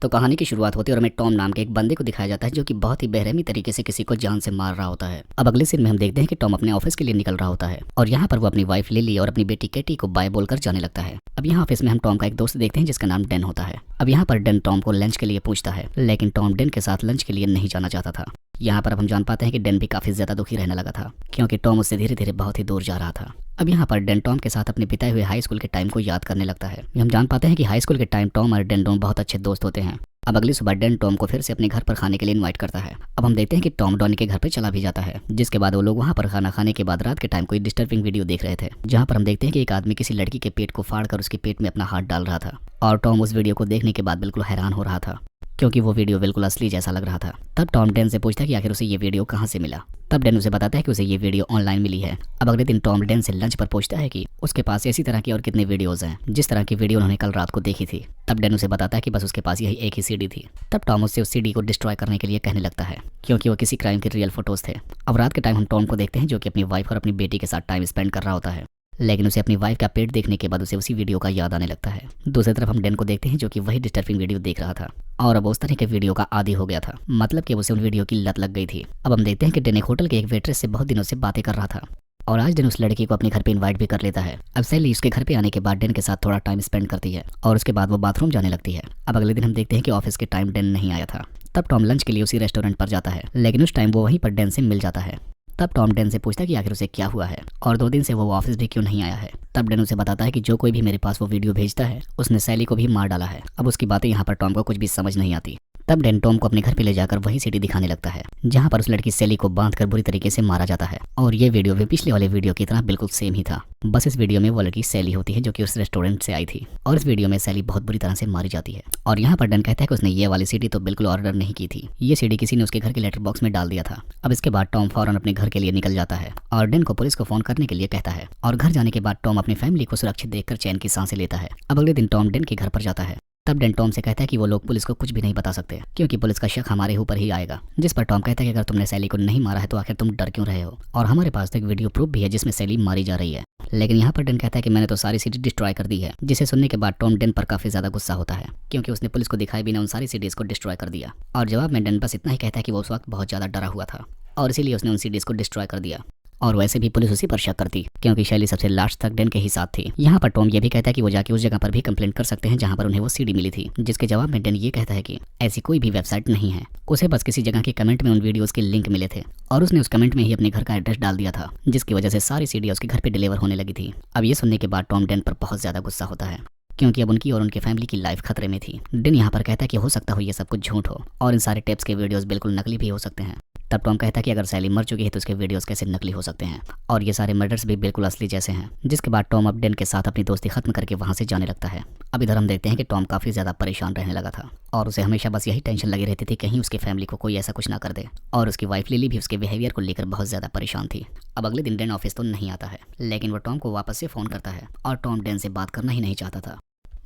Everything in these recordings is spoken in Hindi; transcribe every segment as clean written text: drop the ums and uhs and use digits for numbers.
तो कहानी की शुरुआत होती है और हमें टॉम नाम के एक बंदे को दिखाया जाता है जो कि बहुत ही बेरहमी तरीके से किसी को जान से मार रहा होता है। अब अगले सीन में हम देखते हैं कि टॉम अपने ऑफिस के लिए निकल रहा होता है और यहाँ पर वो अपनी वाइफ लिली और अपनी बेटी केटी को बाय बोलकर जाने लगता है। अब यहाँ ऑफिस में हम टॉम का एक दोस्त देखते हैं जिसका नाम डेन होता है। अब यहाँ पर डेन टॉम को लंच के लिए पूछता है, लेकिन टॉम डेन के साथ लंच के लिए नहीं जाना चाहता था। यहाँ पर अब हम जान पाते हैं कि डेन भी काफी ज्यादा दुखी रहने लगा था क्योंकि टॉम उससे धीरे धीरे बहुत ही दूर जा रहा था। अब यहाँ पर डेन टॉम के साथ अपने बिताए हुए हाई स्कूल के टाइम को याद करने लगता है। हम जान पाते हैं कि हाई स्कूल के टाइम टॉम और डेन दोनों बहुत अच्छे दोस्त होते हैं। अब अगली सुबह डेन टॉम को फिर से अपने घर पर खाने के लिए इनवाइट करता है। अब हम देखते हैं कि टॉम डॉनी के घर पे चला भी जाता है, जिसके बाद वो लोग वहाँ पर खाना खाने के बाद रात के टाइम कोई डिस्टर्बिंग वीडियो देख रहे थे, जहाँ पर हम देखते हैं कि एक आदमी किसी लड़की के पेट को फाड़ कर उसके पेट में अपना हाथ डाल रहा था और टॉम उस वीडियो को देखने के बाद बिल्कुल हैरान हो रहा था क्योंकि वो वीडियो बिल्कुल असली जैसा लग रहा था। तब टॉम डेन से पूछता है कि आखिर उसे ये वीडियो कहाँ से मिला। तब डेन उसे बताता है कि उसे ये वीडियो ऑनलाइन मिली है। अब अगले दिन टॉम डेन से लंच पर पूछता है कि उसके पास इसी तरह की और कितने वीडियोस हैं जिस तरह की वीडियो उन्होंने कल रात को देखी थी। तब डेन उसे बताता है कि बस उसके पास यही एक ही सीडी थी। तब टॉम उससे उस सीडी को डिस्ट्रॉय करने के लिए कहने लगता है क्योंकि वो किसी क्राइम के रियल फोटोज थे। अब रात के टाइम हम टॉम को देखते हैं जो कि अपनी वाइफ और अपनी बेटी के साथ टाइम स्पेंड कर रहा होता है, लेकिन उसे अपनी वाइफ का पेट देखने के बाद उसे उसी वीडियो का याद आने लगता है। दूसरी तरफ हम डेन को देखते हैं जो कि वही डिस्टर्बिंग वीडियो देख रहा था और अब उस तरह के वीडियो का आदी हो गया था, मतलब कि उसे उन वीडियो की लत लग गई थी। अब हम देखते हैं कि डेन एक होटल के एक वेट्रेस से बहुत दिनों से बातें कर रहा था और आज डेन उस लड़की को अपने घर पे इनवाइट भी कर लेता है। अब सैली उसके घर पे आने के बाद डेन के साथ थोड़ा टाइम स्पेंड करती है और उसके बाद वो बाथरूम जाने लगती है। अब अगले दिन हम देखते हैं कि ऑफिस के टाइम डेन नहीं आया था। तब टॉम लंच के लिए उसी रेस्टोरेंट पर जाता है, लेकिन उस टाइम वो वहीं पर डेन से मिल जाता है। तब टॉम डेन से पूछता है कि आखिर उसे क्या हुआ है और 2 दिन से वो ऑफिस भी क्यों नहीं आया है। तब डेन उसे बताता है कि जो कोई भी मेरे पास वो वीडियो भेजता है उसने सैली को भी मार डाला है। अब उसकी बातें यहाँ पर टॉम को कुछ भी समझ नहीं आती। तब डेन टॉम को अपने घर पे ले जाकर वही सिटी दिखाने लगता है जहाँ पर उस लड़की सैली को बांधकर बुरी तरीके से मारा जाता है और ये वीडियो भी पिछले वाले वीडियो की तरह बिल्कुल सेम ही था। बस इस वीडियो में वो लड़की सैली होती है जो कि उस रेस्टोरेंट से आई थी और इस वीडियो में सैली बहुत बुरी तरह से मारी जाती है। और यहाँ पर डेन कहता है कि उसने ये वाली सीडी तो बिल्कुल ऑर्डर नहीं की थी, ये सीडी किसी ने उसके घर के लेटर बॉक्स में डाल दिया था। अब इसके बाद टॉम फौरन अपने घर के लिए निकल जाता है और डेन को पुलिस को फोन करने के लिए कहता है और घर जाने के बाद टॉम अपनी फैमिली को सुरक्षित देखकर चैन की सांसें लेता है। अब अगले दिन टॉम डेन के घर पर जाता है। तब डेन टॉम से कहता है कि वो लोग पुलिस को कुछ भी नहीं बता सकते क्योंकि पुलिस का शक हमारे ऊपर ही आएगा। जिस पर टॉम कहता है कि अगर तुमने सैली को नहीं मारा है तो आखिर तुम डर क्यों रहे हो, और हमारे पास तो एक वीडियो प्रूफ भी है जिसमें सैली मारी जा रही है। लेकिन यहाँ पर डेन कहता है कि मैंने तो सारी सीडी डिस्ट्रॉय कर दी है, जिसे सुनने के बाद टॉम डेन पर काफी ज्यादा गुस्सा होता है क्योंकि उसने पुलिस को दिखाए बिना उन सारी सीडीज को डिस्ट्रॉय कर दिया। और जवाब में डेन बस इतना ही कहता है कि वो उस वक्त बहुत ज्यादा डरा हुआ था और इसीलिए उसने उन सीडीज को डिस्ट्रॉय कर दिया। और वैसे भी पुलिस उसी पर शक करती क्योंकि शैली सबसे लास्ट तक डेन के ही साथ थी। यहाँ पर टॉम ये भी कहता है कि वो जाके उस जगह पर भी कंप्लेंट कर सकते हैं जहाँ पर उन्हें वो सीडी मिली थी, जिसके जवाब में डेन ये कहता है कि ऐसी कोई भी वेबसाइट नहीं है, उसे बस किसी जगह के कमेंट में उन वीडियोस के लिंक मिले थे और उसने उस कमेंट में ही अपने घर का एड्रेस डाल दिया था, जिसकी वजह से सारी सीडी उसके घर पे डिलीवर होने लगी थी। अब ये सुनने के बाद टॉम डेन पर बहुत ज्यादा गुस्सा होता है क्योंकि अब उनकी और उनके फैमिली की लाइफ खतरे में थी। डेन यहाँ पर कहता है कि हो सकता हो ये सब कुछ झूठ हो और इन सारे टेप्स के वीडियोस बिल्कुल नकली भी हो सकते हैं। तब टॉम कहता है कि अगर सैली मर चुकी है तो उसके वीडियोस कैसे नकली हो सकते हैं और ये सारे मर्डर्स भी बिल्कुल असली जैसे हैं। जिसके बाद टॉम अब डेन के साथ अपनी दोस्ती खत्म करके वहां से जाने लगता है। अब इधर हम देखते हैं कि टॉम काफी ज्यादा परेशान रहने लगा था और उसे हमेशा बस यही टेंशन लगी रहती थी कहीं उसकी फैमिली को कोई ऐसा कुछ ना कर दे, और उसकी वाइफ लिली भी उसके बिहेवियर को लेकर बहुत ज्यादा परेशान थी। अब अगले दिन डेन ऑफिस तो नहीं आता है, लेकिन वो टॉम को वापस से फोन करता है और टॉम डेन से बात करना ही नहीं चाहता था।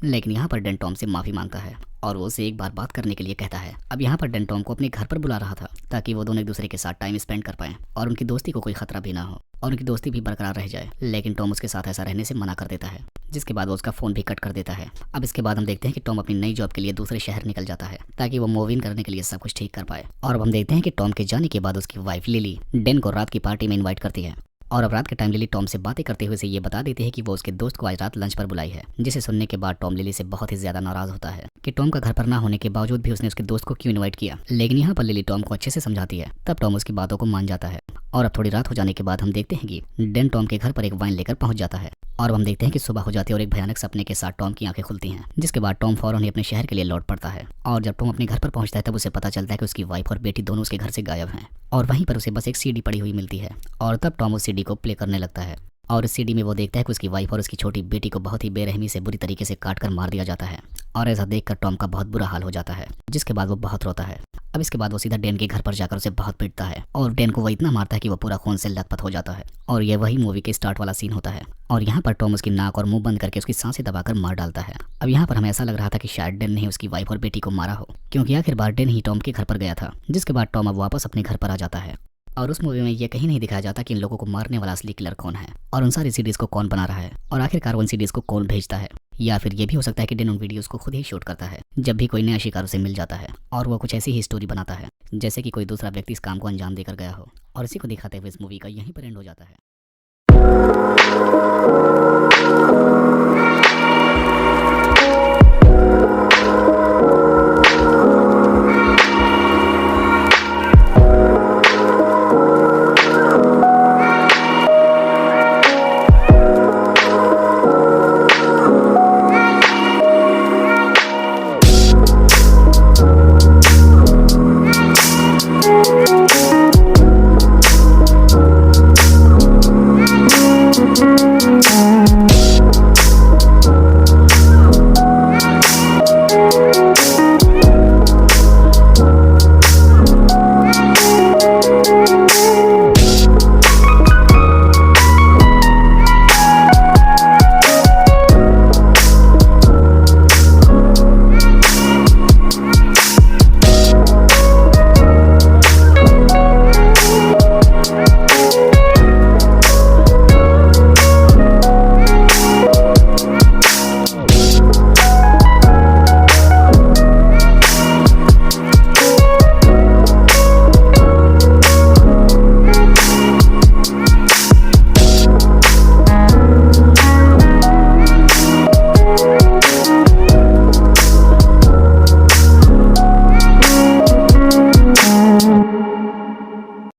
लेकिन यहाँ पर डेन टॉम से माफी मांगता है और वो उसे एक बार बात करने के लिए कहता है। अब यहाँ पर डेन टॉम को अपने घर पर बुला रहा था ताकि वो दोनों एक दूसरे के साथ टाइम स्पेंड कर पाएं और उनकी दोस्ती को कोई खतरा भी ना हो और उनकी दोस्ती भी बरकरार रह जाए। लेकिन टॉम उसके साथ ऐसा रहने से मना कर देता है, जिसके बाद वो उसका फोन भी कट कर देता है। अब इसके बाद हम देखते हैं कि टॉम अपनी नई जॉब के लिए दूसरे शहर निकल जाता है ताकि वो मूव इन करने के लिए सब कुछ ठीक कर पाए। और अब हम देखते हैं कि टॉम के जाने के बाद उसकी वाइफ लिली डेन को रात की पार्टी में इन्वाइट करती है और अब रात के टाइम लिली टॉम से बातें करते हुए से ये बता देती है कि वो उसके दोस्त को आज रात लंच पर बुलाई है, जिसे सुनने के बाद टॉम लिली से बहुत ही ज्यादा नाराज होता है कि टॉम का घर पर ना होने के बावजूद भी उसने उसके दोस्त को क्यों इनवाइट किया। लेकिन यहाँ पर लिली टॉम को अच्छे से समझाती है। तब टॉम उसकी बातों को मान जाता है और अब थोड़ी रात हो जाने के बाद हम देखते हैं कि डेन टॉम के घर पर एक वाइन लेकर पहुंच जाता है और हम देखते हैं कि सुबह हो जाती है और एक भयानक सपने के साथ टॉम की आंखें खुलती हैं, जिसके बाद टॉम फौरन ही अपने शहर के लिए लौट पड़ता है। और जब टॉम अपने घर पर पहुंचता है तब उसे पता चलता है कि उसकी वाइफ और बेटी दोनों उसके घर से गायब हैं और वहीं पर उसे बस एक सीडी पड़ी हुई मिलती है और तब टॉम उस सीडी को प्ले करने लगता है और इस सीडी में वो देखता है कि उसकी वाइफ और उसकी छोटी बेटी को बहुत ही बेरहमी से बुरी तरीके से काट कर मार दिया जाता है और ऐसा देखकर टॉम का बहुत बुरा हाल हो जाता है, जिसके बाद वो बहुत रोता है। अब इसके बाद वो सीधा डेन के घर पर जाकर उसे बहुत पीटता है और डेन को वो इतना मारता है कि वो पूरा खून से लथपथ हो जाता है और ये वही मूवी के स्टार्ट वाला सीन होता है और यहाँ पर टॉम उसकी नाक और मुंह बंद करके उसकी सांसें दबाकर मार डालता है। अब यहाँ पर हमें ऐसा लग रहा था कि शायद डेन ने ही उसकी वाइफ और बेटी को मारा हो क्योंकि आखिर बार डेन ही टॉम के घर पर गया था। जिसके बाद टॉम अब वापस अपने घर पर आ जाता है और उस मूवी में ये कहीं नहीं दिखाया जाता कि इन लोगों को मारने वाला असली किलर कौन है और उन सारी सीडीज को कौन बना रहा है और आखिरकार उन सीडीज को कौन भेजता है। या फिर ये भी हो सकता है कि डेन उन वीडियोस को खुद ही शूट करता है जब भी कोई नया शिकार उसे मिल जाता है और वो कुछ ऐसी ही स्टोरी बनाता है जैसे कि कोई दूसरा व्यक्ति इस काम को अंजाम देकर गया हो। और इसी को दिखाते हुए इस मूवी का यहीं पर एंड हो जाता है।